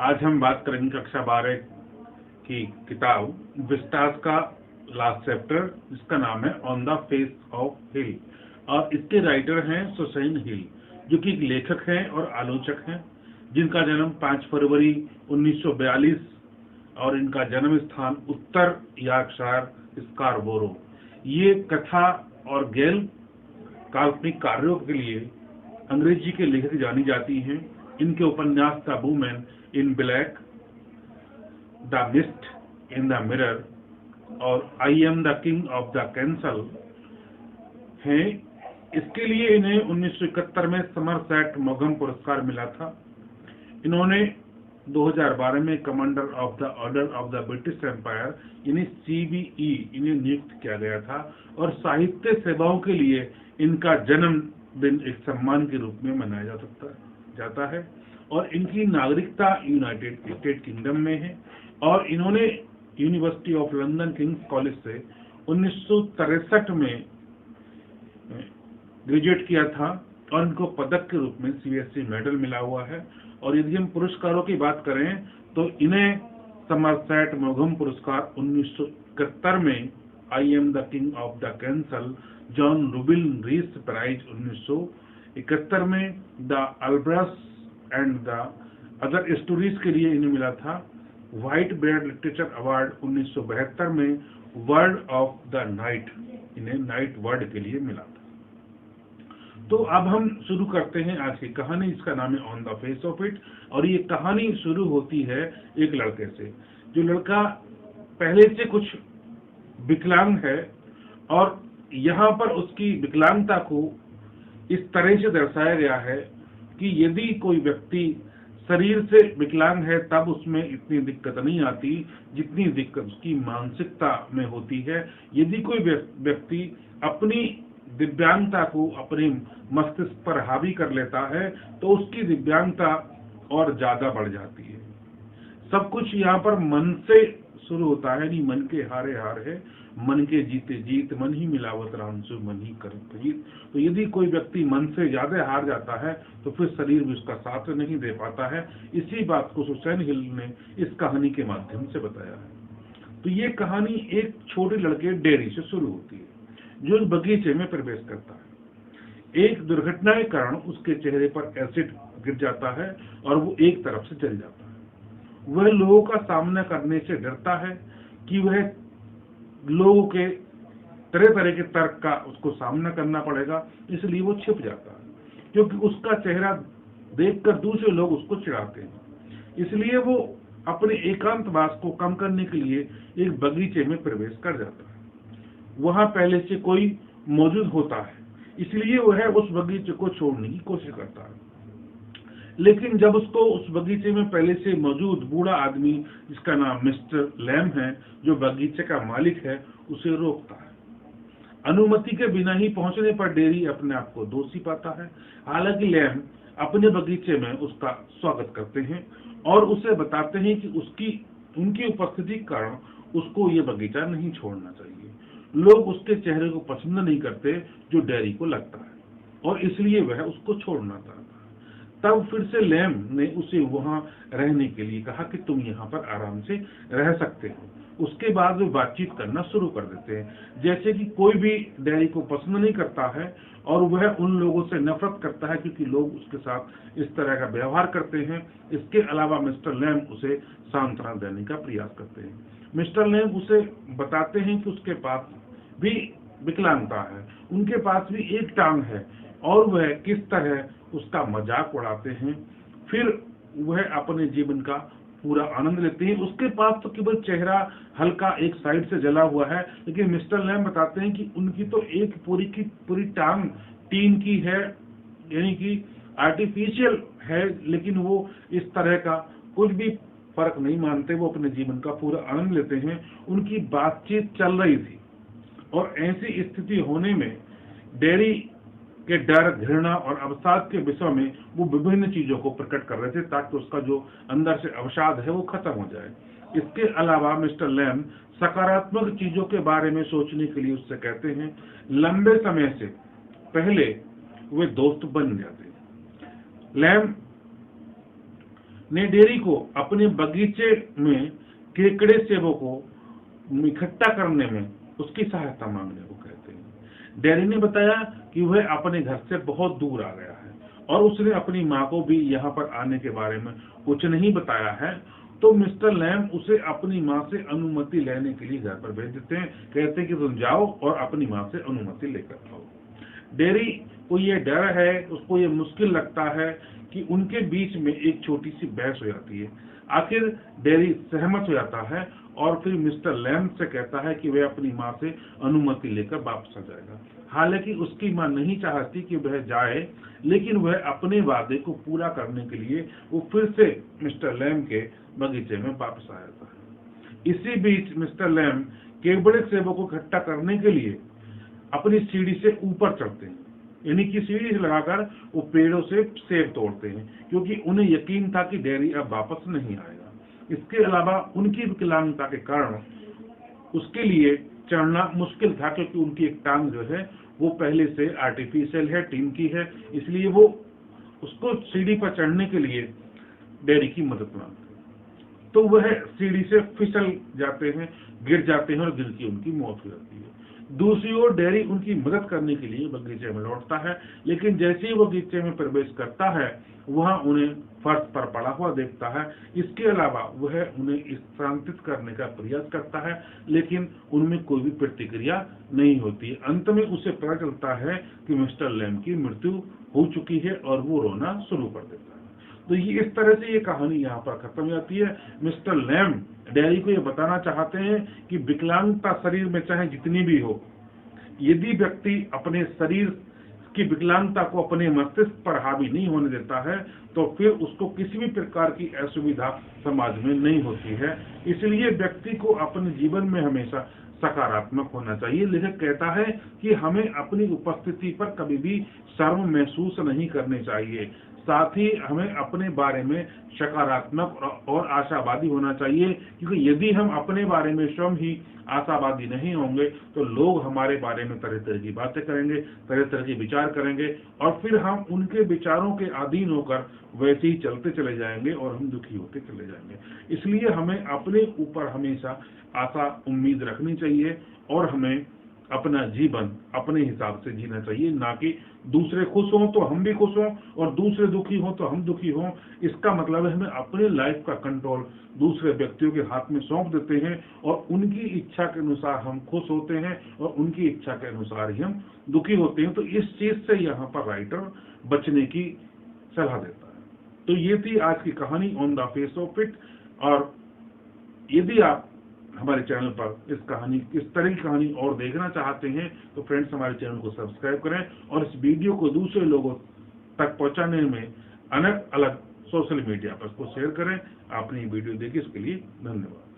आज हम बात करेंगे कक्षा 12 की किताब विस्टास का लास्ट चैप्टर, जिसका नाम है ऑन द फेस ऑफ हिल, और इसके राइटर हैं सुसैन हिल, जो कि एक लेखक हैं और आलोचक हैं, जिनका जन्म 5 फरवरी 1942 और इनका जन्म स्थान उत्तर यॉर्कशायर स्कारबोरो। ये कथा और गैर काल्पनिक कार्यों के लिए अंग्रेजी के लेखक जानी जाती हैं। इनके उपन्यास the women in black, the mist in the mirror और I am the king of the castle हैं। इसके लिए इन्हें 1971 में समरसेट मॉगम पुरस्कार मिला था। इन्होंने 2012 में commander of the order of the British Empire यानी CBE इन्हें नियुक्त किया गया था, और साहित्य सेवाओं के लिए इनका जन्मदिन एक सम्मान के रूप में मनाया जाता है। और इनकी नागरिकता यूनाइटेड स्टेट किंगडम में है, और इन्होंने university of London Kings college से 1963 में ग्रेजुएट किया था, और इनको पदक के रूप में CSC मेडल मिला हुआ है। और यदि हम पुरस्कारों की बात करें तो इन्हें समरसेट मॉगम पुरस्कार 1971 में, I am the king of the castle John Rubin Rhys prize 1971 में, the Albatross and the other stories के लिए इन्हें मिला था। व्हाइट बेयर लिटरेचर अवार्ड 1972 में, वर्ड ऑफ द नाइट इन्हें नाइट वर्ड के लिए मिला था। तो अब हम शुरू करते हैं आज की कहानी, जिसका नाम है on the face of it. और ये कहानी शुरू होती है एक लड़के से, जो लड़का पहले से कुछ विकलांग है, और यहाँ पर उसकी विकलांगता को इस तरह से दर्शाया गया है कि यदि कोई व्यक्ति शरीर से विकलांग है तब उसमें इतनी दिक्कत नहीं आती जितनी दिक्कत उसकी मानसिकता में होती है। यदि कोई व्यक्ति अपनी दिव्यांगता को अपने मस्तिष्क पर हावी कर लेता है तो उसकी दिव्यांगता और ज्यादा बढ़ जाती है। सब कुछ यहाँ पर मन से शुरू होता है, नहीं मन के हारे हार है, मन के जीते जीत, मन ही मिलावत रामसु मन ही कर जीत। तो यदि कोई व्यक्ति मन से ज्यादा हार जाता है तो फिर शरीर भी उसका साथ नहीं दे पाता है। इसी बात को सुसैन हिल ने इस कहानी के माध्यम से बताया है। तो ये कहानी एक छोटे लड़के डेरी से शुरू होती है, जो एक बगीचे में प्रवेश करता है। एक दुर्घटना के कारण उसके चेहरे पर एसिड गिर जाता है और वो एक तरफ से जल जाता है। वह लोगों का सामना करने से डरता है कि वह लोगों के तरह तरह के तर्क का उसको सामना करना पड़ेगा, इसलिए वो छिप जाता है, क्योंकि उसका चेहरा देखकर दूसरे लोग उसको चिढ़ाते हैं। इसलिए वो अपने एकांतवास को कम करने के लिए एक बगीचे में प्रवेश कर जाता है। वहां पहले से कोई मौजूद होता है, इसलिए वह उस बगीचे को छोड़ने की कोशिश करता है। लेकिन जब उसको उस बगीचे में पहले से मौजूद बूढ़ा आदमी, जिसका नाम मिस्टर लैम है, जो बगीचे का मालिक है, उसे रोकता है। अनुमति के बिना ही पहुंचने पर डेरी अपने आप को दोषी पाता है। हालांकि लैम अपने बगीचे में उसका स्वागत करते हैं और उसे बताते हैं कि उनकी उपस्थिति के कारण उसको ये बगीचा नहीं छोड़ना चाहिए। लोग उसके चेहरे को पसंद नहीं करते जो डेरी को लगता है, और इसलिए वह उसको छोड़ना चाहता है। तब फिर से लैम ने उसे वहां रहने के लिए कहा कि तुम यहाँ पर आराम से रह सकते हो। उसके बाद वे बातचीत करना शुरू कर देते हैं, जैसे कि कोई भी डेरी को पसंद नहीं करता है और वह उन लोगों से नफरत करता है क्योंकि लोग उसके साथ इस तरह का व्यवहार करते हैं। इसके अलावा मिस्टर लैम उसे सांत्वना देने का प्रयास करते हैं। मिस्टर लैम उसे बताते हैं कि उसके पास भी विकलांगता है, उनके पास भी एक टांग है, और वह किस तरह उसका मजाक उड़ाते हैं। फिर वह अपने जीवन का पूरा आनंद लेते हैं। उसके पास तो केवल चेहरा हल्का एक साइड से जला हुआ है, लेकिन मिस्टर लैम बताते हैं कि उनकी तो एक पूरी की पूरी टांग टीन की है, यानी कि आर्टिफिशियल है, लेकिन वो इस तरह का कुछ भी फर्क नहीं मानते। वो अपने जीवन का पूरा आनंद लेते हैं। उनकी बातचीत चल रही थी, और ऐसी स्थिति होने में डेरी के डर, घृणा और अवसाद के विषय में वो विभिन्न चीजों को प्रकट कर रहे थे, ताकि उसका जो अंदर से अवसाद है वो खत्म हो जाए। इसके अलावा मिस्टर लैम सकारात्मक चीजों के बारे में सोचने के लिए उससे कहते हैं। लंबे समय से पहले वे दोस्त बन जाते हैं। लैम ने डेरी को अपने बगीचे में केकड़े सेबों को इकट्ठा करने में उसकी सहायता मांगने को कहते हैं। डेरी ने बताया कि वह अपने घर से बहुत दूर आ गया है और उसने अपनी माँ को भी यहाँ पर आने के बारे में कुछ नहीं बताया है। तो मिस्टर लैम उसे अपनी माँ से अनुमति लेने के लिए घर पर भेज देते हैं, कहते हैं कि तुम जाओ और अपनी माँ से अनुमति लेकर आओ। डेरी को ये डर है, उसको ये मुश्किल लगता है कि उनके बीच में एक छोटी सी बहस हो जाती है। आखिर डेरी सहमत हो जाता है और फिर मिस्टर लैम से कहता है कि वह अपनी माँ से अनुमति लेकर वापस आ जाएगा। हालांकि उसकी माँ नहीं चाहती कि वह जाए, लेकिन वह अपने वादे को पूरा करने के लिए वो फिर से मिस्टर लैम के बगीचे में वापस आ जाता है। इसी बीच मिस्टर लैम केकड़े सेबों को इकट्ठा करने के लिए अपनी सीढ़ी से ऊपर चढ़ते हैं, यानी कि सीढ़ी से लगाकर वो पेड़ों से सेब तोड़ते हैं, क्योंकि उन्हें यकीन था कि डेरी अब वापस नहीं आएगा। इसके अलावा उनकी विकलांगता के कारण उसके लिए चढ़ना मुश्किल था, क्योंकि उनकी एक टांग जो है वो पहले से आर्टिफिशियल है, टीन की है, इसलिए वो उसको सीढ़ी पर चढ़ने के लिए डेरी की मदद मांगते हैं। तो वह सीढ़ी से फिसल जाते हैं, गिर जाते हैं और गिर की उनकी मौत हो जाती है। दूसरी ओर डेरी उनकी मदद करने के लिए बगीचे में लौटता है, लेकिन जैसे ही वो बगीचे में प्रवेश करता है वहां उन्हें फर्श पर पड़ा हुआ देखता है। इसके अलावा वह उन्हें शांतित करने का प्रयास करता है, लेकिन उनमें कोई भी प्रतिक्रिया नहीं होती। अंत में उसे पता चलता है कि मिस्टर लैम की मृत्यु हो चुकी है और वो रोना शुरू कर देता है। तो ये इस तरह से ये कहानी यहाँ पर खत्म हो जाती है। मिस्टर लैम डेरी को ये बताना चाहते हैं कि विकलांगता शरीर में चाहे जितनी भी हो, यदि व्यक्ति अपने शरीर की विकलांगता को अपने मस्तिष्क पर हावी नहीं होने देता है तो फिर उसको किसी भी प्रकार की असुविधा समाज में नहीं होती है। इसलिए व्यक्ति को अपने जीवन में हमेशा सकारात्मक होना चाहिए। लेखक कहता है कि हमें अपनी उपस्थिति पर कभी भी शर्म महसूस नहीं करनी चाहिए, साथ ही हमें अपने बारे में सकारात्मक और आशावादी होना चाहिए, क्योंकि यदि हम अपने बारे में स्वयं ही आशावादी नहीं होंगे तो लोग हमारे बारे में तरह तरह की बातें करेंगे, तरह तरह के विचार करेंगे और फिर हम उनके विचारों के अधीन होकर वैसे ही चलते चले जाएंगे और हम दुखी होते चले जाएंगे। इसलिए हमें अपने ऊपर हमेशा आशा उम्मीद रखनी चाहिए और हमें अपना जीवन अपने हिसाब से जीना चाहिए, ना कि दूसरे खुश हों तो हम भी खुश हों और दूसरे दुखी हों तो हम दुखी हों। इसका मतलब है हमें अपने लाइफ का कंट्रोल दूसरे व्यक्तियों के हाथ में सौंप देते हैं और उनकी इच्छा के अनुसार हम खुश होते हैं और उनकी इच्छा के अनुसार ही हम दुखी होते हैं। तो इस चीज से यहाँ पर राइटर बचने की सलाह देता है। तो ये थी आज की कहानी on the face of it. और यदि आप हमारे चैनल पर इस तरह की कहानी और देखना चाहते हैं तो फ्रेंड्स हमारे चैनल को सब्सक्राइब करें और इस वीडियो को दूसरे लोगों तक पहुंचाने में अलग अलग सोशल मीडिया पर इसको शेयर करें। आपने ये वीडियो देखी इसके लिए धन्यवाद।